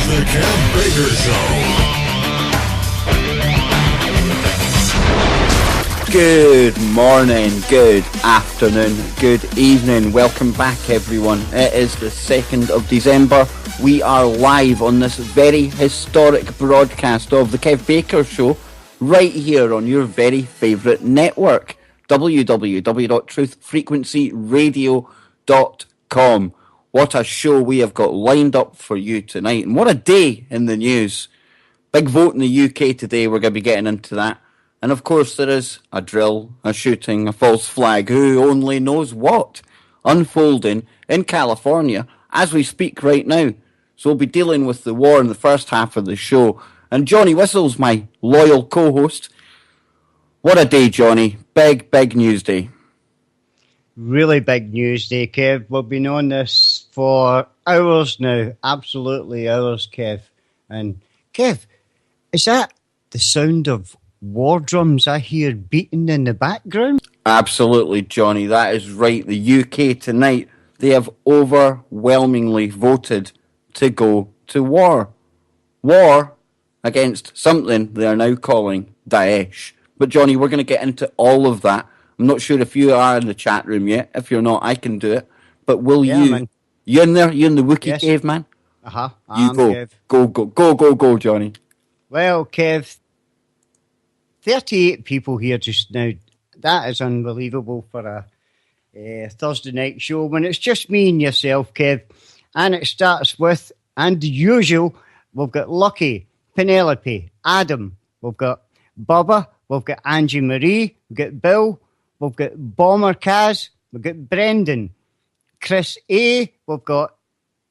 The Kev Baker Show. Good morning, good afternoon, good evening. Welcome back, everyone. It is the 2nd of December. We are live on this very historic broadcast of the Kev Baker Show right here on your very favourite network, www.truthfrequencyradio.com. What a show we have got lined up for you tonight, and what a day in the news. Big vote in the UK today, we're going to be getting into that. And of course there is a drill, a shooting, a false flag, who only knows what, unfolding in California as we speak right now. So we'll be dealing with the war in the first half of the show. And Johnny Whistle's my loyal co-host. What a day, Johnny. Big news day. Really big news day, Kev. We've been on this for hours now. Absolutely hours, Kev. And Kev, is that the sound of war drums I hear beating in the background? Absolutely, Johnny. That is right. The UK tonight, they have overwhelmingly voted to go to war. War against something they are now calling Daesh. But Johnny, we're going to get into all of that. I'm not sure if you are in the chat room yet. If you're not, I can do it. But will you? Man. You in there? You in the Wookiee Yes. cave, man? Uh-huh. You go. Kev. Go, Johnny. Well, Kev, 38 people here just now. That is unbelievable for a Thursday night show when it's just me and yourself, Kev. And it starts with, and the usual, we've got Lucky, Penelope, Adam, we've got Bubba, we've got Angie Marie, we've got Bill, we've got Bomber Kaz, we've got Brendan, Chris A, we've got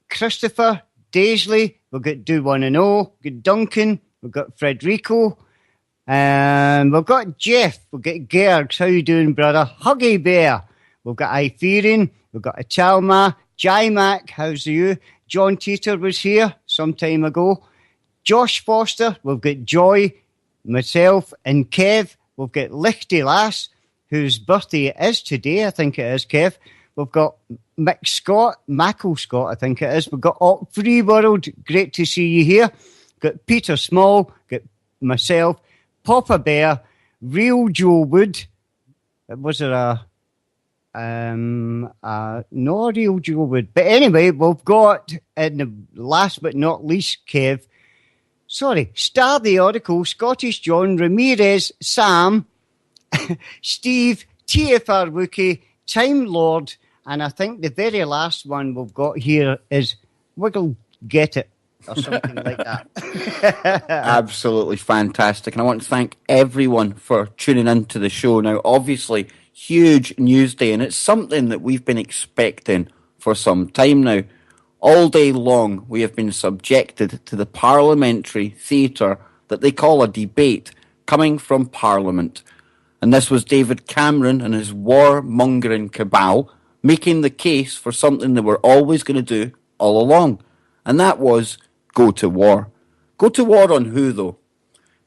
Christopher, Daisley, we've got Do One and O, we've got Duncan, we've got Frederico, and we've got Jeff, we've got Gergs, how you doing, brother? Huggy Bear, we've got Iferian, we've got Achalma, Jai Mac, how's you? John Teeter was here some time ago. Josh Foster, we've got Joy, myself and Kev. We've got Lichty Lass, whose birthday it is today, I think it is, Kev. We've got Mick Scott, Mackle Scott, I think it is. We've got Op Free World, great to see you here. Got Peter Small, got myself, Papa Bear, Real Joe Wood. Was there no Real Joe Wood? But anyway, we've got, in the last but not least, Kev, Star the Oracle, Scottish John, Ramirez, Sam, Steve, TFR Wookie, Time Lord, and I think the very last one we've got here is Wiggle Get It, or something like that. Absolutely fantastic. And I want to thank everyone for tuning into the show. Now, obviously, huge news day, and it's something that we've been expecting for some time now. All day long, we have been subjected to the parliamentary theatre that they call a debate coming from Parliament. And this was David Cameron and his war-mongering cabal making the case for something they were always going to do all along. And that was go to war. Go to war on who, though?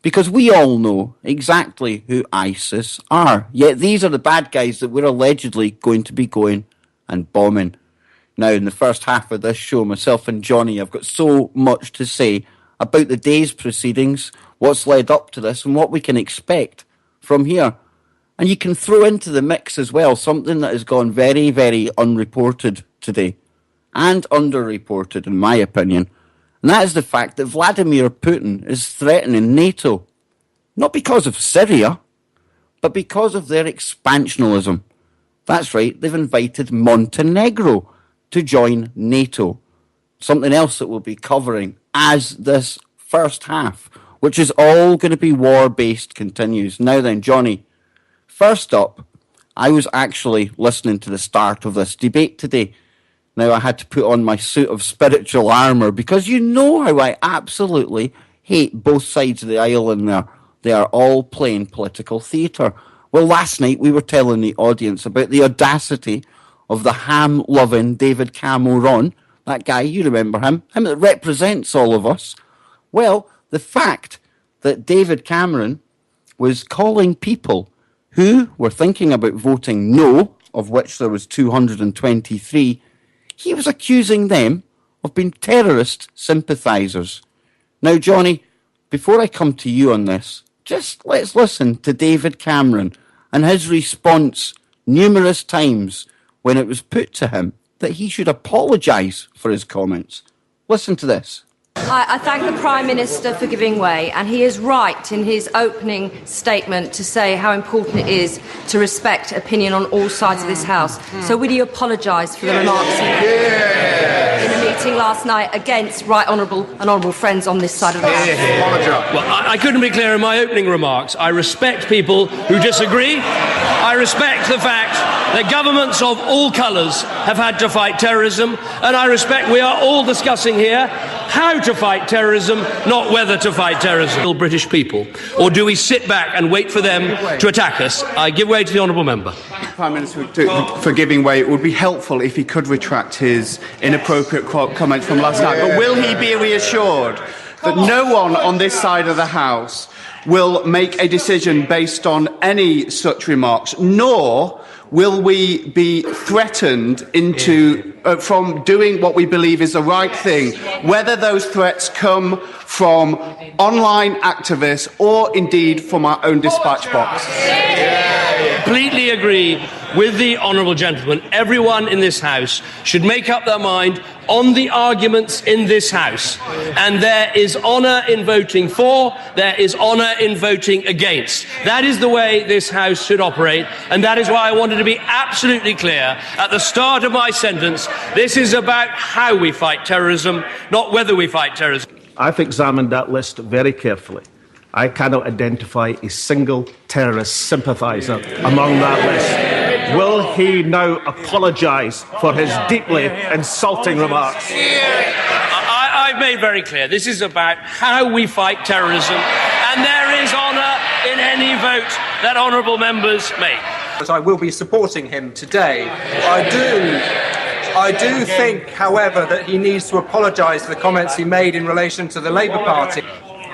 Because we all know exactly who ISIS are. Yet these are the bad guys that we're allegedly going to be going and bombing. Now, in the first half of this show, myself and Johnny have got so much to say about the day's proceedings, what's led up to this, and what we can expect from here. And you can throw into the mix as well something that has gone very, very unreported today, and underreported, in my opinion. And that is the fact that Vladimir Putin is threatening NATO, not because of Syria, but because of their expansionism. That's right, they've invited Montenegro to join NATO. Something else that we'll be covering as this first half, which is all going to be war-based, continues. Now then, Johnny, first up, I was actually listening to the start of this debate today. Now, I had to put on my suit of spiritual armour because you know how I absolutely hate both sides of the aisle in there. They are all playing political theatre. Well, last night we were telling the audience about the audacity of the ham-loving David Cameron, that guy, you remember him that represents all of us. Well, the fact that David Cameron was calling people who were thinking about voting no, of which there was 223, he was accusing them have been terrorist sympathisers. Now, Johnny, before I come to you on this, just let's listen to David Cameron and his response numerous times when it was put to him that he should apologise for his comments. Listen to this. I thank the Prime Minister for giving way, and he is right in his opening statement to say how important it is to respect opinion on all sides of this House. So will you apologise for the remarks in a meeting last night against right honourable friends on this side of the House? Well, I couldn't be clearer in my opening remarks. I respect people who disagree. I respect the fact that governments of all colours have had to fight terrorism, and I respect we are all discussing here how to fight terrorism, not whether to fight terrorism. British people, or do we sit back and wait for them to attack us? I give way to the honourable member. Prime Minister for giving way. It would be helpful if he could retract his inappropriate comments from last night. But will he be reassured that no one on this side of the House will make a decision based on any such remarks, nor will we be threatened into from doing what we believe is the right thing, whether those threats come from online activists or indeed from our own dispatch box? Completely agree with the honourable gentleman. Everyone in this House should make up their mind on the arguments in this House. And there is honour in voting for, there is honour in voting against. That is the way this House should operate, and that is why I wanted to be absolutely clear at the start of my sentence. This is about how we fight terrorism, not whether we fight terrorism. I've examined that list very carefully. I cannot identify a single terrorist sympathiser among that list. Will he now apologise for his deeply insulting remarks? I've made very clear, this is about how we fight terrorism, and there is honour in any vote that honourable members make. I will be supporting him today. I do think, however, that he needs to apologise for the comments he made in relation to the Labour Party.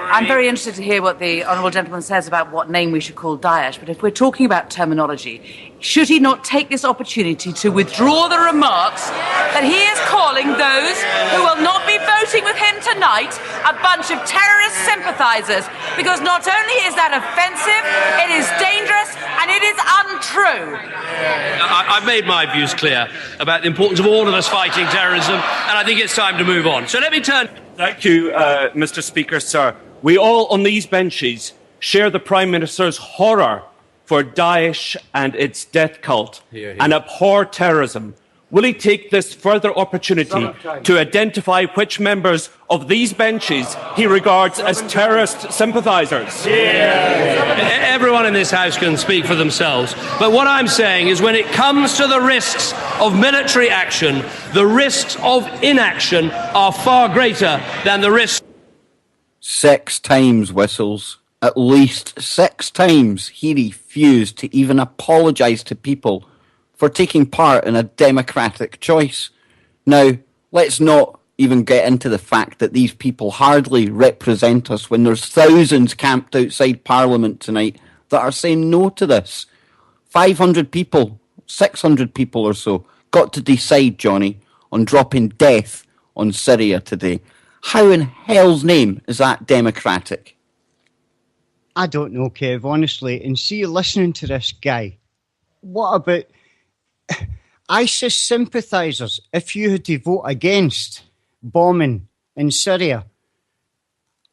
I'm very interested to hear what the honourable gentleman says about what name we should call Daesh, but if we're talking about terminology, should he not take this opportunity to withdraw the remarks that he is calling those who will not be voting with him tonight a bunch of terrorist sympathisers? Because not only is that offensive, it is dangerous and it is untrue. I've made my views clear about the importance of all of us fighting terrorism, and I think it's time to move on. So let me turn... Thank you, Mr. Speaker, sir. We all on these benches share the Prime Minister's horror for Daesh and its death cult and abhor terrorism. Will he take this further opportunity to identify which members of these benches he regards as terrorist sympathisers? Everyone in this House can speak for themselves. But what I'm saying is when it comes to the risks of military action, the risks of inaction are far greater than the risks. 6 times, Whistles. At least 6 times he refused to even apologise to people for taking part in a democratic choice. Now, let's not even get into the fact that these people hardly represent us when there's thousands camped outside Parliament tonight that are saying no to this. 500 people, 600 people or so, got to decide, Johnny, on dropping death on Syria today. How in hell's name is that democratic? I don't know, Kev, honestly. And see, listening to this guy, what about ISIS sympathisers if you had to vote against bombing in Syria?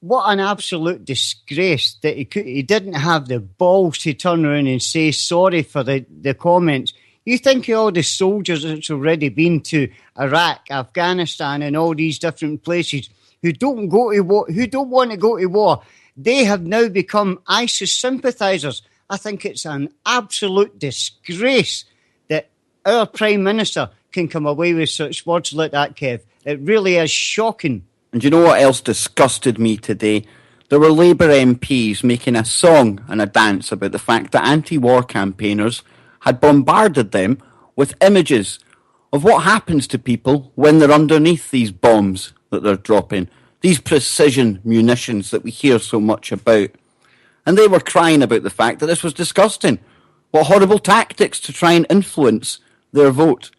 What an absolute disgrace that he didn't have the balls to turn around and say sorry for the comments. You think of all the soldiers that's already been to Iraq, Afghanistan and all these different places who don't go to war, who don't want to go to war, they have now become ISIS sympathisers. I think it's an absolute disgrace that our Prime Minister can come away with such words like that, Kev. It really is shocking. And you know what else disgusted me today? There were Labour MPs making a song and a dance about the fact that anti-war campaigners had bombarded them with images of what happens to people when they're underneath these bombs that they're dropping, these precision munitions that we hear so much about. And they were crying about the fact that this was disgusting. What horrible tactics to try and influence their vote.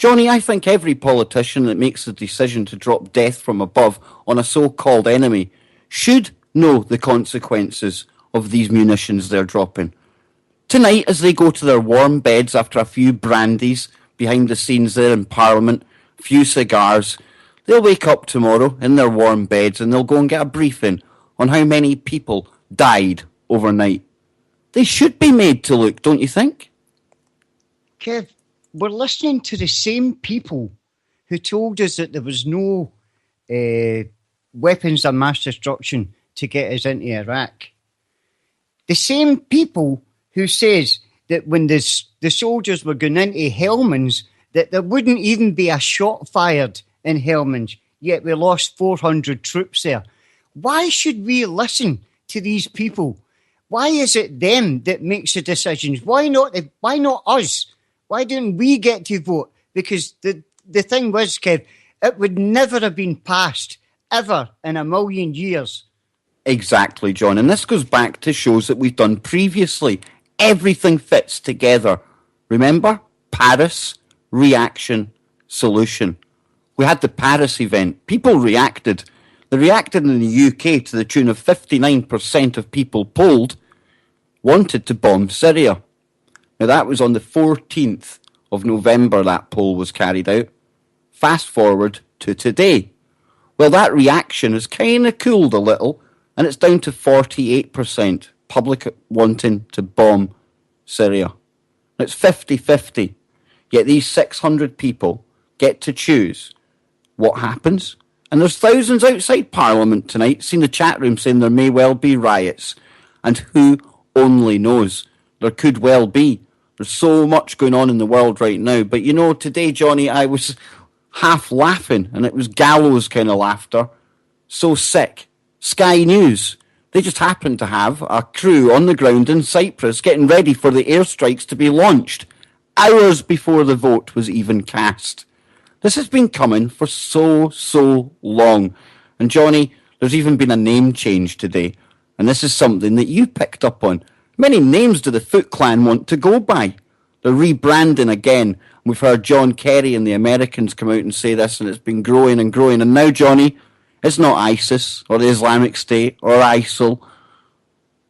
Johnny, I think every politician that makes the decision to drop death from above on a so-called enemy should know the consequences of these munitions they're dropping. Tonight, as they go to their warm beds after a few brandies behind the scenes there in Parliament, a few cigars, they'll wake up tomorrow in their warm beds and they'll go and get a briefing on how many people died overnight. They should be made to look, don't you think? Kev, we're listening to the same people who told us that there was no weapons of mass destruction to get us into Iraq. The same people who says that when the soldiers were going into Helmand, that there wouldn't even be a shot fired in Helmand, yet we lost 400 troops there. Why should we listen to these people? Why is it them that makes the decisions? Why not us? Why don't we get to vote? Because the thing was, Kev, it would never have been passed, ever, in a million years. Exactly, John. And this goes back to shows that we've done previously. Everything fits together. Remember? Paris, reaction, solution. We had the Paris event. People reacted. They reacted in the UK to the tune of 59% of people polled wanted to bomb Syria. Now, that was on the 14th of November that poll was carried out. Fast forward to today. Well, that reaction has kind of cooled a little, and it's down to 48% public wanting to bomb Syria. Now, it's 50-50, yet these 600 people get to choose what happens. And there's thousands outside Parliament tonight, seen the chat room saying there may well be riots. And who only knows? There could well be. There's so much going on in the world right now. But you know, today, Johnny, I was half laughing, and it was gallows kind of laughter. So sick. Sky News. They just happened to have a crew on the ground in Cyprus getting ready for the airstrikes to be launched, hours before the vote was even cast. This has been coming for so long. And Johnny, there's even been a name change today. And this is something that you picked up on. Many names do the Foot Clan want to go by. They're rebranding again. We've heard John Kerry and the Americans come out and say this, and it's been growing and growing. And now, Johnny, it's not ISIS or the Islamic State or ISIL.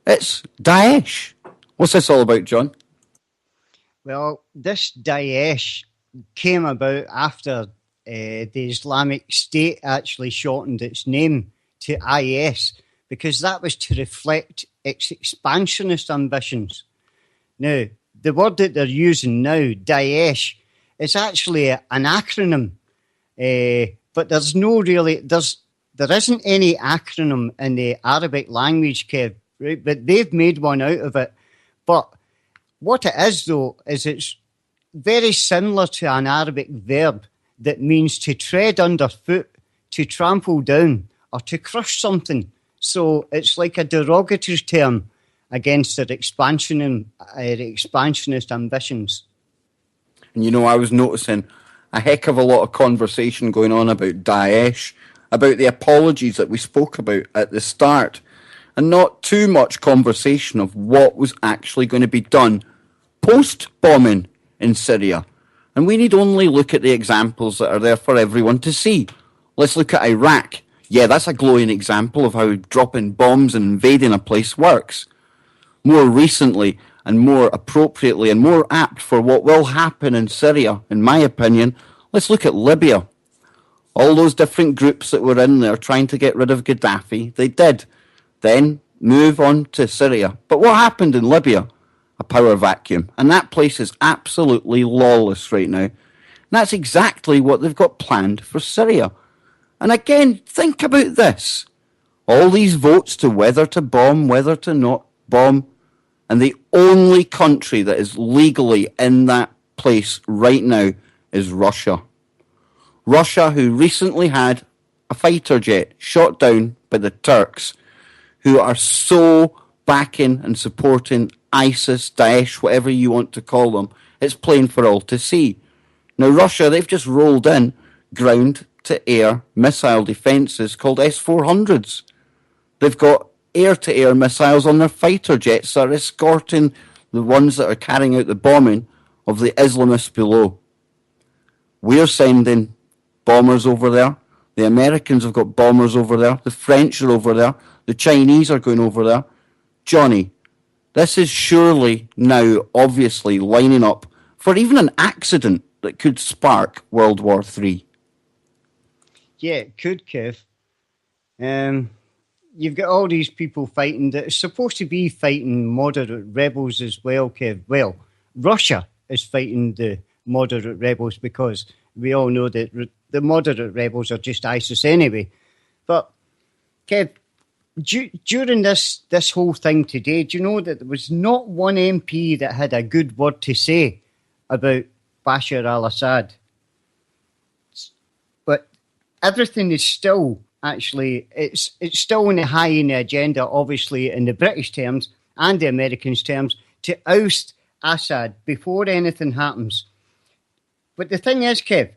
It's Daesh. What's this all about, John? Well, this Daesh came about after the Islamic State actually shortened its name to IS, because that was to reflect its expansionist ambitions. Now, the word that they're using now, Daesh, is actually an acronym, but there isn't any acronym in the Arabic language, Kev, right? But they've made one out of it. But what it is, though, is it's very similar to an Arabic verb that means to tread underfoot, to trample down, or to crush something. So it's like a derogatory term against their expansionist ambitions. And you know, I was noticing a heck of a lot of conversation going on about Daesh, about the apologies that we spoke about at the start, and not too much conversation of what was actually going to be done post-bombing in Syria. And we need only look at the examples that are there for everyone to see. Let's look at Iraq. Yeah, that's a glowing example of how dropping bombs and invading a place works. More recently and more appropriately and more apt for what will happen in Syria, in my opinion, let's look at Libya. All those different groups that were in there trying to get rid of Gaddafi, they did. Then move on to Syria. But what happened in Libya? A power vacuum. And that place is absolutely lawless right now. And that's exactly what they've got planned for Syria. And again, think about this. All these votes to whether to bomb, whether to not bomb, and the only country that is legally in that place right now is Russia. Russia, who recently had a fighter jet shot down by the Turks, who are so backing and supporting ISIS, Daesh, whatever you want to call them. It's plain for all to see. Now, Russia, they've just rolled in ground-to-air missile defences called S-400s. They've got air-to-air missiles on their fighter jets that are escorting the ones that are carrying out the bombing of the Islamists below. We're sending bombers over there. The Americans have got bombers over there. The French are over there. The Chinese are going over there. Johnny, this is surely now obviously lining up for even an accident that could spark World War III. Yeah, it could, Kev. You've got all these people fighting that are supposed to be fighting moderate rebels as well, Kev. Well, Russia is fighting the moderate rebels because we all know that the moderate rebels are just ISIS anyway. But, Kev, during this whole thing today, do you know that there was not one MP that had a good word to say about Bashar al-Assad? But everything is still, actually, it's still on the high in the agenda, obviously, in the British terms and the Americans' terms, to oust Assad before anything happens. But the thing is, Kev,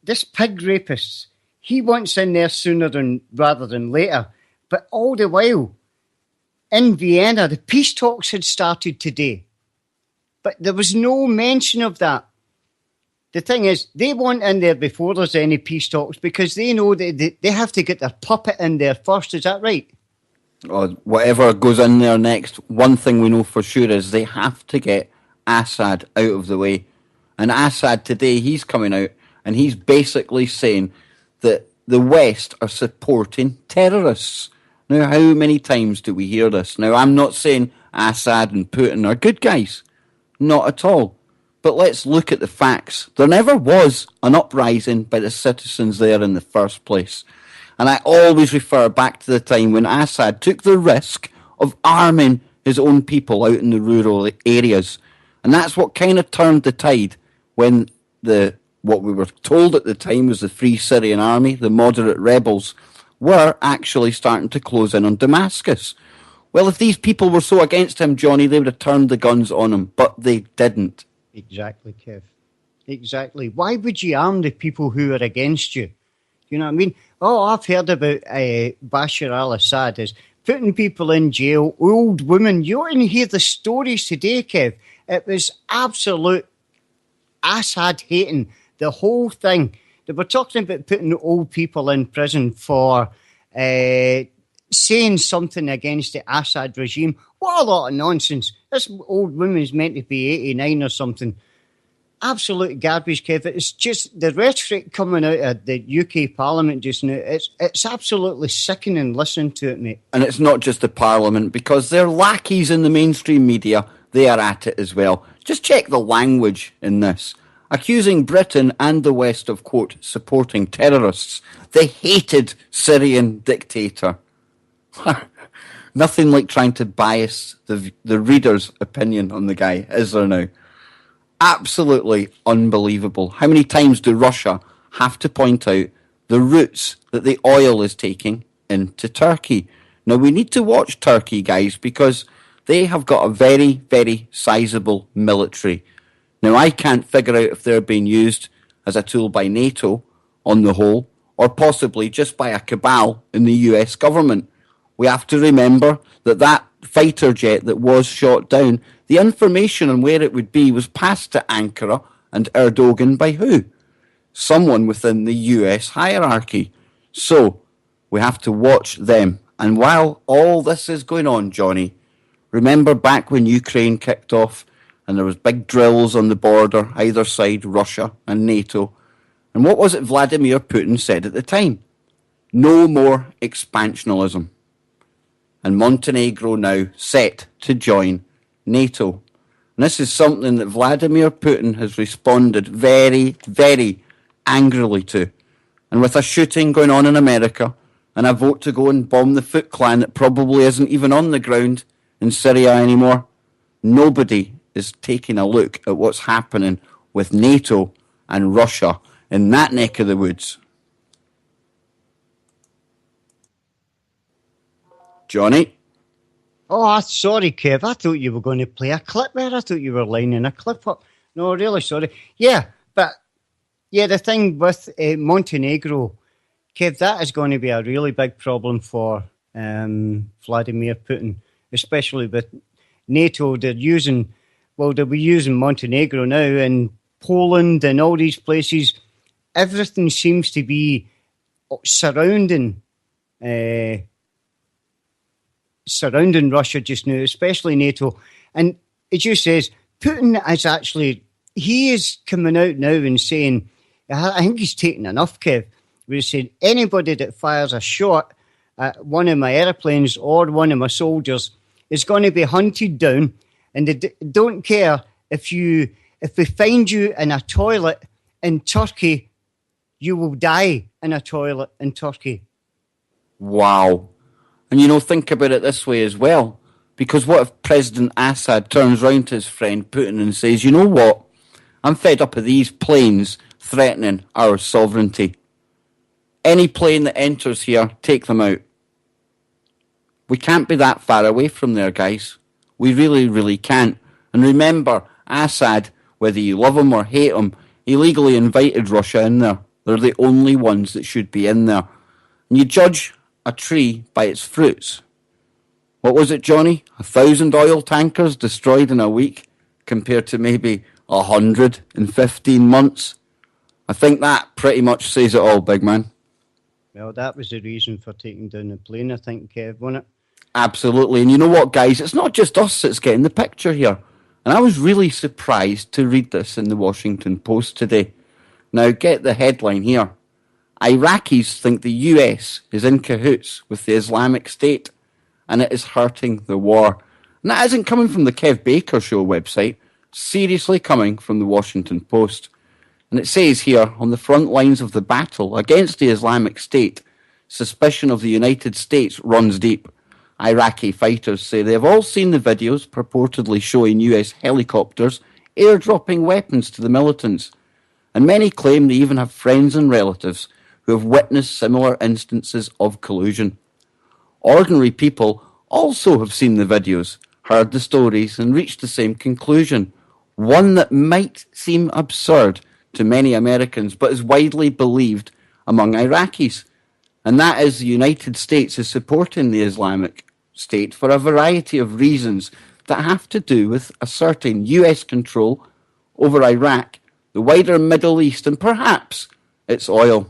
this pig rapist, he wants in there rather than later. But all the while, in Vienna, the peace talks had started today. But there was no mention of that. The thing is, they want in there before there's any peace talks because they know that they have to get their puppet in there first. Is that right? Or whatever goes in there next, one thing we know for sure is they have to get Assad out of the way. And Assad today, he's coming out and he's basically saying that the West are supporting terrorists. Now, how many times do we hear this? Now, I'm not saying Assad and Putin are good guys. Not at all. But let's look at the facts. There never was an uprising by the citizens there in the first place. And I always refer back to the time when Assad took the risk of arming his own people out in the rural areas. And that's what kind of turned the tide when what we were told at the time was the Free Syrian Army, the moderate rebels, were actually starting to close in on Damascus. Well, if these people were so against him, Johnny, they would have turned the guns on him, but they didn't. Exactly, Kev. Exactly. Why would you arm the people who are against you? You know what I mean? Oh, I've heard about Bashar al-Assad is putting people in jail, old women. You didn't hear the stories today, Kev. It was absolute Assad hating, the whole thing. They were talking about putting old people in prison for saying something against the Assad regime. What a lot of nonsense. This old woman's meant to be 89 or something. Absolute garbage, Kev. It's just the rhetoric coming out of the UK Parliament just now. It's absolutely sickening listening to it, mate. And it's not just the Parliament, because they're lackeys in the mainstream media. They are at it as well. Just check the language in this. Accusing Britain and the West of, quote, supporting terrorists, the hated Syrian dictator. Nothing like trying to bias the reader's opinion on the guy, is there now? Absolutely unbelievable. How many times do Russia have to point out the routes that the oil is taking into Turkey? Now, we need to watch Turkey, guys, because they have got a very, very sizable military. Now, I can't figure out if they're being used as a tool by NATO on the whole, or possibly just by a cabal in the US government. We have to remember that fighter jet that was shot down, the information on where it would be was passed to Ankara and Erdogan by who? Someone within the US hierarchy. So, we have to watch them. And while all this is going on, Johnny, remember back when Ukraine kicked off and there was big drills on the border, either side, Russia and NATO. And what was it Vladimir Putin said at the time? No more expansionism. And Montenegro now set to join NATO. And this is something that Vladimir Putin has responded very, very angrily to. And with a shooting going on in America and a vote to go and bomb the Foot Clan that probably isn't even on the ground in Syria anymore, nobody is taking a look at what's happening with NATO and Russia in that neck of the woods. Johnny? Oh, sorry, Kev. I thought you were going to play a clip there. I thought you were lining a clip up. No, really sorry. Yeah, but the thing with Montenegro, Kev, that is going to be a really big problem for Vladimir Putin, especially with NATO. They'll be using Montenegro now, and Poland and all these places, everything seems to be surrounding Russia just now, especially NATO. And as you says, Putin is actually, he is coming out now and saying, I think he's taken enough, Kev, where he's saying anybody that fires a shot at one of my airplanes or one of my soldiers is going to be hunted down, and they don't care if they find you in a toilet in Turkey, you will die in a toilet in Turkey. Wow. And, think about it this way as well. Because what if President Assad turns round to his friend Putin and says, you know what? I'm fed up of these planes threatening our sovereignty. Any plane that enters here, take them out. We can't be that far away from there, guys. We really, really can't. And remember, Assad, whether you love him or hate him, illegally invited Russia in there. They're the only ones that should be in there. And you judge a tree by its fruits. What was it, Johnny? 1,000 oil tankers destroyed in a week compared to maybe 100 in 15 months? I think that pretty much says it all, big man. Well, that was the reason for taking down the plane, I think, Kev, wasn't it? Absolutely. And you know what, guys? It's not just us that's getting the picture here. And I was really surprised to read this in the Washington Post today. Now, get the headline here. Iraqis think the US is in cahoots with the Islamic State, and it is hurting the war. And that isn't coming from the Kev Baker Show website. Seriously coming from the Washington Post. And it says here, on the front lines of the battle against the Islamic State, suspicion of the United States runs deep. Iraqi fighters say they have all seen the videos purportedly showing US helicopters airdropping weapons to the militants. And many claim they even have friends and relatives who have witnessed similar instances of collusion. Ordinary people also have seen the videos, heard the stories, and reached the same conclusion. One that might seem absurd to many Americans, but is widely believed among Iraqis. And that is the United States is supporting the Islamic State for a variety of reasons that have to do with asserting US control over Iraq, the wider Middle East, and perhaps its oil.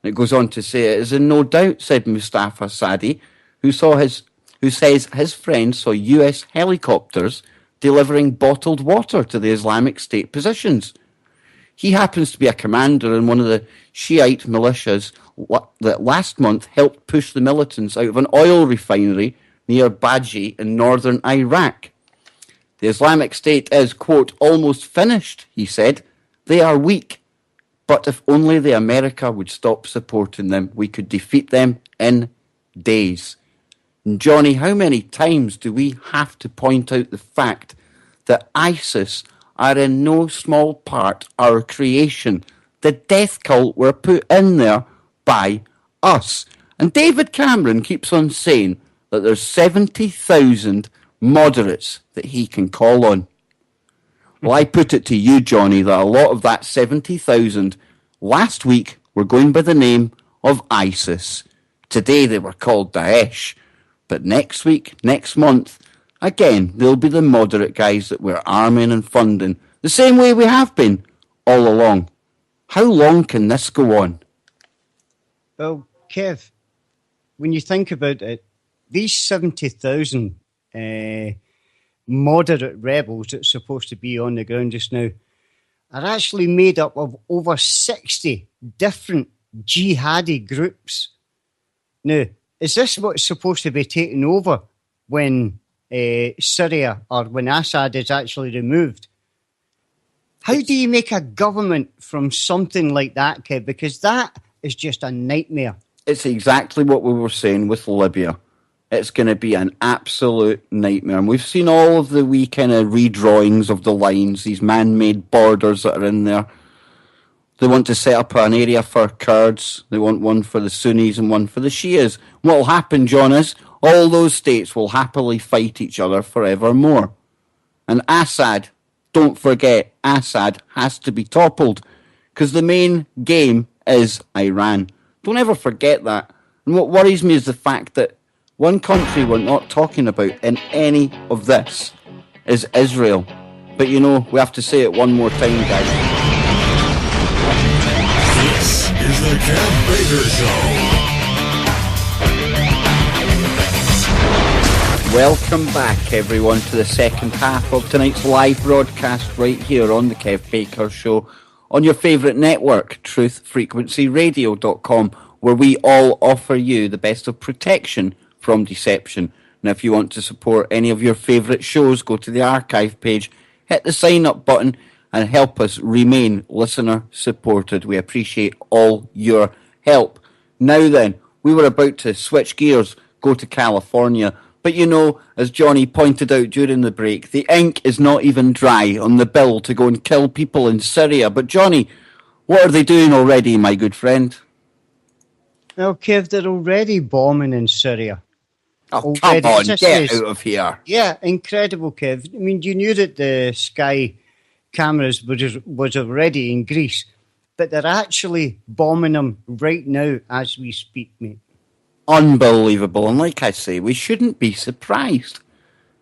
And it goes on to say, it is in no doubt, said Mustafa Sadi, who says his friend saw US helicopters delivering bottled water to the Islamic State positions. He happens to be a commander in one of the Shiite militias that last month helped push the militants out of an oil refinery near Baji in northern Iraq. The Islamic State is, quote, almost finished, he said. They are weak, but if only the America would stop supporting them, we could defeat them in days. And Johnny, how many times do we have to point out the fact that ISIS are in no small part our creation? The death cult were put in there by us. And David Cameron keeps on saying that there's 70,000 moderates that he can call on. Well, I put it to you, Johnny, that a lot of that 70,000 last week were going by the name of ISIS. Today they were called Daesh. But next week, next month, again, they'll be the moderate guys that we're arming and funding, the same way we have been all along. How long can this go on? Well, Kev, when you think about it, these 70,000 moderate rebels that's supposed to be on the ground just now are actually made up of over 60 different jihadi groups. Now, is this what's supposed to be taken over when Syria or when Assad is actually removed? How do you make a government from something like that, Kev? Because that is just a nightmare. It's exactly what we were saying with Libya. It's going to be an absolute nightmare. And we've seen all of the wee kind of redrawings of the lines, these man-made borders that are in there. They want to set up an area for Kurds. They want one for the Sunnis and one for the Shias. What will happen, John, is all those states will happily fight each other forevermore. And Assad, don't forget, Assad has to be toppled because the main game is Iran. Don't ever forget that. And what worries me is the fact that one country we're not talking about in any of this is Israel. But you know, we have to say it one more time, guys. Baker Show. Welcome back, everyone, to the second half of tonight's live broadcast right here on the Kev Baker Show on your favourite network, truthfrequencyradio.com, where we all offer you the best of protection from deception. Now, if you want to support any of your favourite shows, go to the archive page, hit the sign up button, and help us remain listener supported. We appreciate all your help. Now then, we were about to switch gears, go to California. But you know, as Johnny pointed out during the break, the ink is not even dry on the bill to go and kill people in Syria. But Johnny, what are they doing already, my good friend? Well, Kev, they're already bombing in Syria. Oh, already. come on, get out of here. Yeah, incredible, Kev. I mean, you knew that the Sky cameras was already in Greece, but they're actually bombing them right now as we speak, mate. Unbelievable. And like I say, we shouldn't be surprised.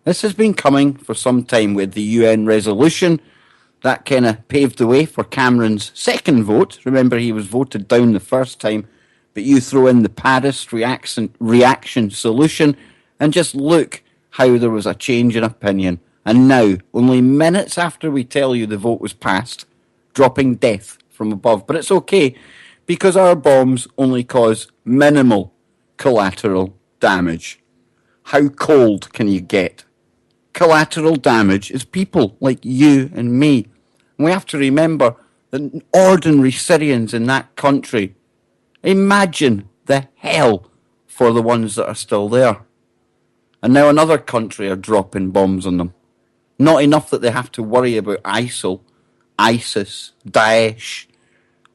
This has been coming for some time with the UN resolution. That kind of paved the way for Cameron's second vote. Remember, he was voted down the first time, but you throw in the Paris reaction solution and just look how there was a change in opinion. And now, only minutes after we tell you the vote was passed, dropping death from above. But it's okay, because our bombs only cause minimal collateral damage. How cold can you get? Collateral damage is people like you and me. And we have to remember that ordinary Syrians in that country, imagine the hell for the ones that are still there. And now another country are dropping bombs on them. Not enough that they have to worry about ISIL, ISIS, Daesh,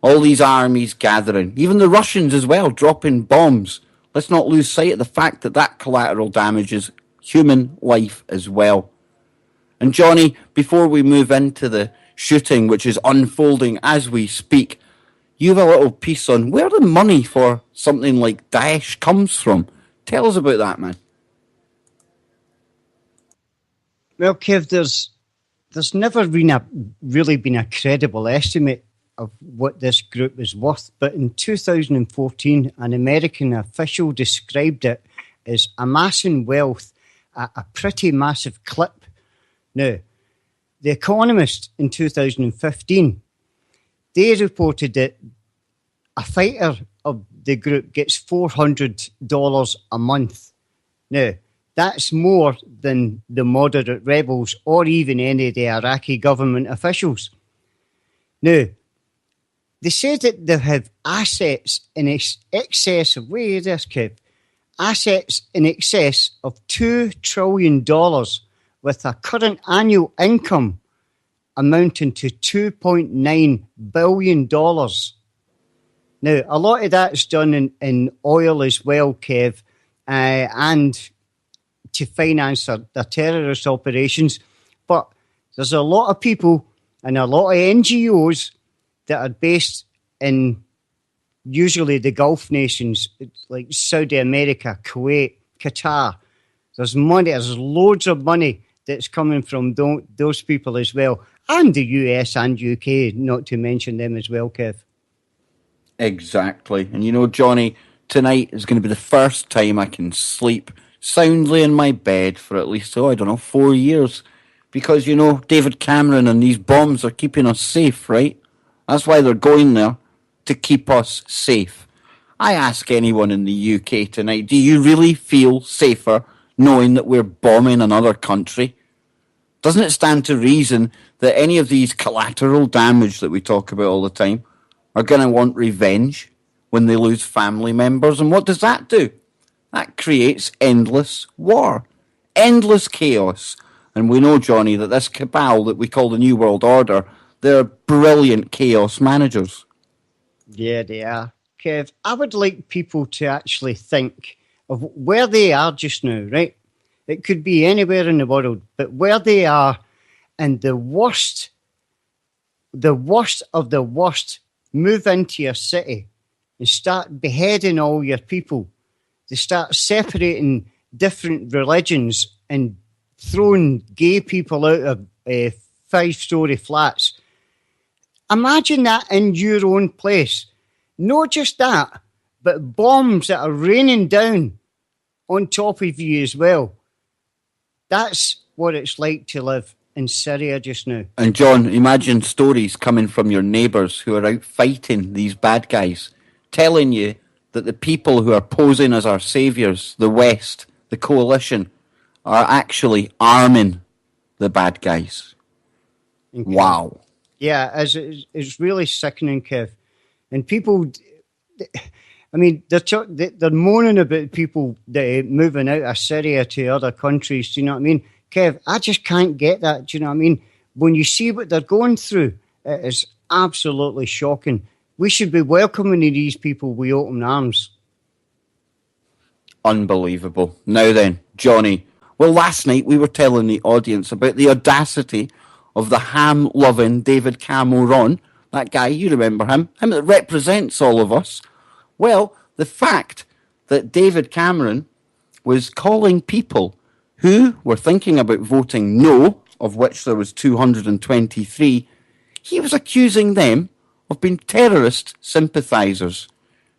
all these armies gathering. Even the Russians as well, dropping bombs. Let's not lose sight of the fact that that collateral damage is human life as well. And Johnny, before we move into the shooting, which is unfolding as we speak, you have a little piece on where the money for something like Daesh comes from. Tell us about that, man. Well, Kev, there's never really been a credible estimate of what this group is worth, but in 2014, an American official described it as amassing wealth at a pretty massive clip. Now, The Economist in 2015, they reported that a fighter of the group gets $400 a month. Now, that's more than the moderate rebels or even any of the Iraqi government officials. Now, they say that they have assets in excess of, wait this, Kev, assets in excess of $2 trillion with a current annual income amounting to $2.9 billion. Now, a lot of that's done in oil as well, Kev, and to finance their terrorist operations. But there's a lot of people and a lot of NGOs that are based in usually the Gulf nations, like Saudi America, Kuwait, Qatar. There's money, there's loads of money that's coming from those people as well. And the US and UK, not to mention them as well, Kev. Exactly. And you know, Johnny, tonight is going to be the first time I can sleep soundly in my bed for at least, 4 years. Because, you know, David Cameron and these bombs are keeping us safe, right? That's why they're going there, to keep us safe. I ask anyone in the UK tonight, do you really feel safer knowing that we're bombing another country? Doesn't it stand to reason that any of these collateral damage that we talk about all the time are going to want revenge when they lose family members? And what does that do? That creates endless war, endless chaos. And we know, Johnny, that this cabal that we call the New World Order, they're brilliant chaos managers. Yeah, they are. Kev, I would like people to actually think of where they are just now, right? It could be anywhere in the world, but where they are and the worst of the worst move into your city and start beheading all your people. They start separating different religions and throwing gay people out of 5-story flats. Imagine that in your own place. Not just that, but bombs that are raining down on top of you as well. That's what it's like to live in Syria just now. And John, imagine stories coming from your neighbours who are out fighting these bad guys, telling you that the people who are posing as our saviours, the West, the coalition, are actually arming the bad guys. Incredible. Wow. Yeah, it's really sickening, Kev. And people, I mean, they're moaning about people that are moving out of Syria to other countries. Do you know what I mean? Kev, I just can't get that. Do you know what I mean? When you see what they're going through, it is absolutely shocking. We should be welcoming these people with open arms. Unbelievable. Now then, Johnny. Well, last night we were telling the audience about the audacity of the ham-loving David Cameron. That guy, you remember him that represents all of us. Well, the fact that David Cameron was calling people who were thinking about voting no, of which there was 223, he was accusing them of being terrorist sympathisers.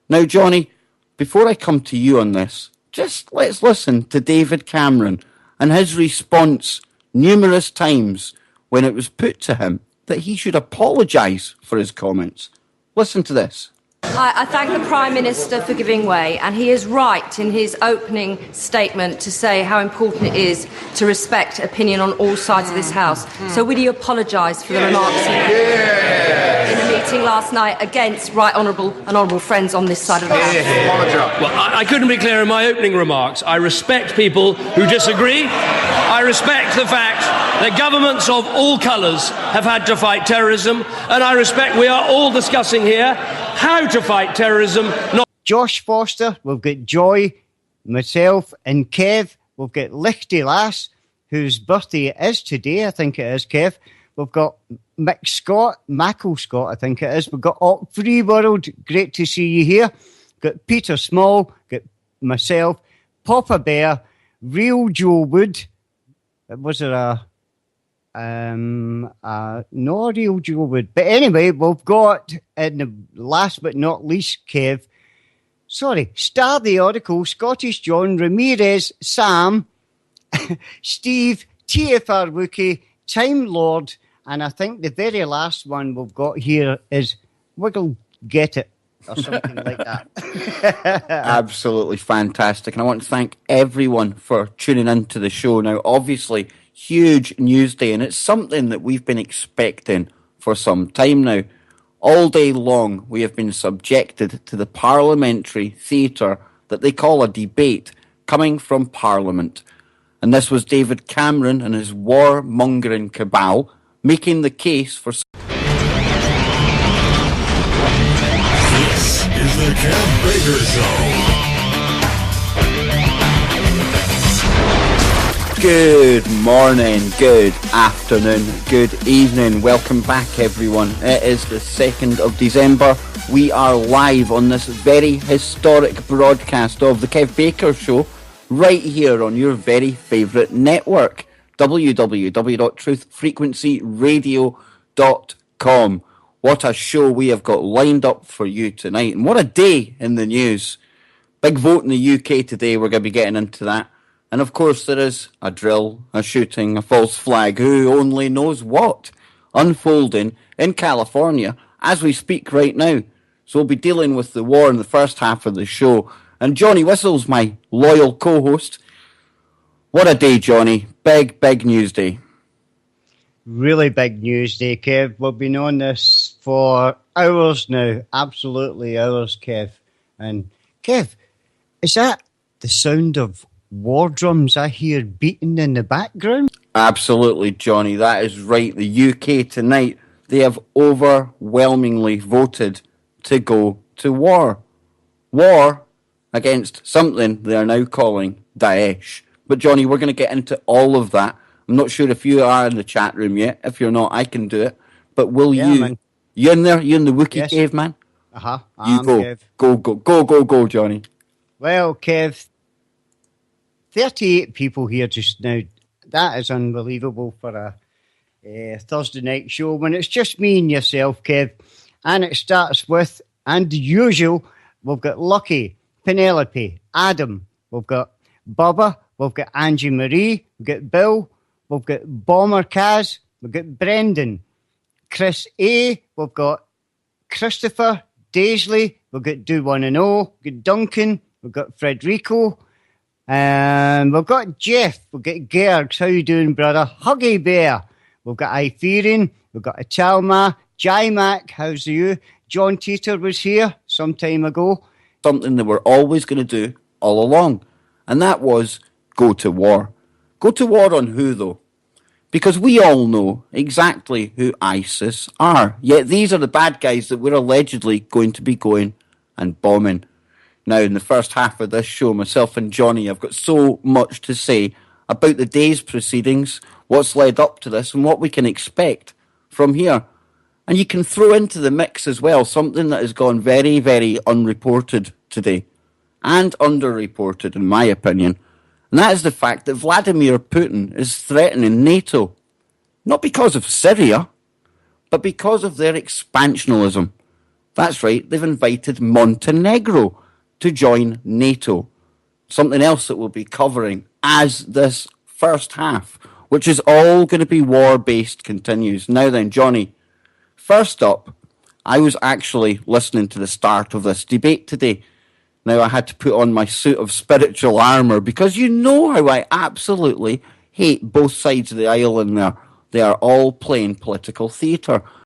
Now, Johnny, before I come to you on this, just let's listen to David Cameron and his response numerous times when it was put to him that he should apologise for his comments. Listen to this. I thank the Prime Minister for giving way, and he is right in his opening statement to say how important it is to respect opinion on all sides of this House. So would he apologise for the remarks he made in a meeting last night against right honourable and honourable friends on this side of the House? Well, I couldn't be clearer in my opening remarks. I respect people who disagree. I respect the fact that governments of all colours have had to fight terrorism, and I respect we are all discussing here how to fight terrorism. Josh Foster, we've got Joy, myself and Kev. We've got Lichty Lass, whose birthday it is today, I think it is, Kev. We've got Mick Scott, Mackle Scott, I think it is. We've got Op Free World, great to see you here. Got Peter Small, got myself, Papa Bear, Real Joe Wood. Was there no Real Joe Wood? But anyway, we've got, in the last but not least, Kev, Star the Oracle, Scottish John, Ramirez, Sam, Steve, TFR Wookie, Time Lord, and I think the very last one we've got here is Wiggle Get It, or something like that. Absolutely fantastic. And I want to thank everyone for tuning into the show. Now, obviously, huge news day, and it's something that we've been expecting for some time now. All day long, we have been subjected to the parliamentary theatre that they call a debate coming from Parliament. And this was David Cameron and his warmongering cabal making the case for... This is the Kev Baker Show. Good morning, good afternoon, good evening. Welcome back, everyone. It is the 2nd of December. We are live on this very historic broadcast of the Kev Baker Show right here on your very favourite network, www.truthfrequencyradio.com. What a show we have got lined up for you tonight, and what a day in the news. Big vote in the UK today, we're going to be getting into that. And of course there is a drill, a shooting, a false flag, who only knows what, unfolding in California as we speak right now. So we'll be dealing with the war in the first half of the show. And Johnny Whistle's my loyal co-host. What a day, Johnny. Big, big news day. Really big news day, Kev. We've been on this for hours now. Absolutely hours, Kev. And Kev, is that the sound of war drums I hear beating in the background? Absolutely, Johnny. That is right. The UK tonight, they have overwhelmingly voted to go to war. War against something they are now calling Daesh. But Johnny, we're going to get into all of that. I'm not sure if you are in the chat room yet. If you're not, I can do it. But will you? Man. You in there? You in the Wookiee cave, man? Uh-huh. You go. Kev. Go, Johnny. Well, Kev, 38 people here just now. That is unbelievable for a Thursday night show when it's just me and yourself, Kev. And it starts with, and the usual, we've got Lucky, Penelope, Adam, we've got Bubba, we've got Angie Marie, we've got Bill, we've got Bomber Kaz, we've got Brendan, Chris A, we've got Christopher, Daisley, we've got Do One and O, we've got Duncan, we've got Frederico, and we've got Jeff, we've got Gergs, how you doing, brother? Huggy Bear, we've got Itherian, we've got Atalma, J-Mac, how's you? John Teeter was here some time ago. Something that we're always going to do all along, and that was go to war. Go to war on who, though? Because we all know exactly who ISIS are, yet these are the bad guys that we're allegedly going to be going and bombing. Now, in the first half of this show, myself and Johnny have got so much to say about the day's proceedings, what's led up to this, and what we can expect from here. And you can throw into the mix as well something that has gone very, very unreported today, and underreported, in my opinion. And that is the fact that Vladimir Putin is threatening NATO, not because of Syria, but because of their expansionism. That's right, they've invited Montenegro to join NATO. Something else that we'll be covering as this first half, which is all going to be war-based, continues. Now then, Johnny, first up, I was actually listening to the start of this debate today. Now, I had to put on my suit of spiritual armour because you know how I absolutely hate both sides of the aisle in there. They are all playing political theatre.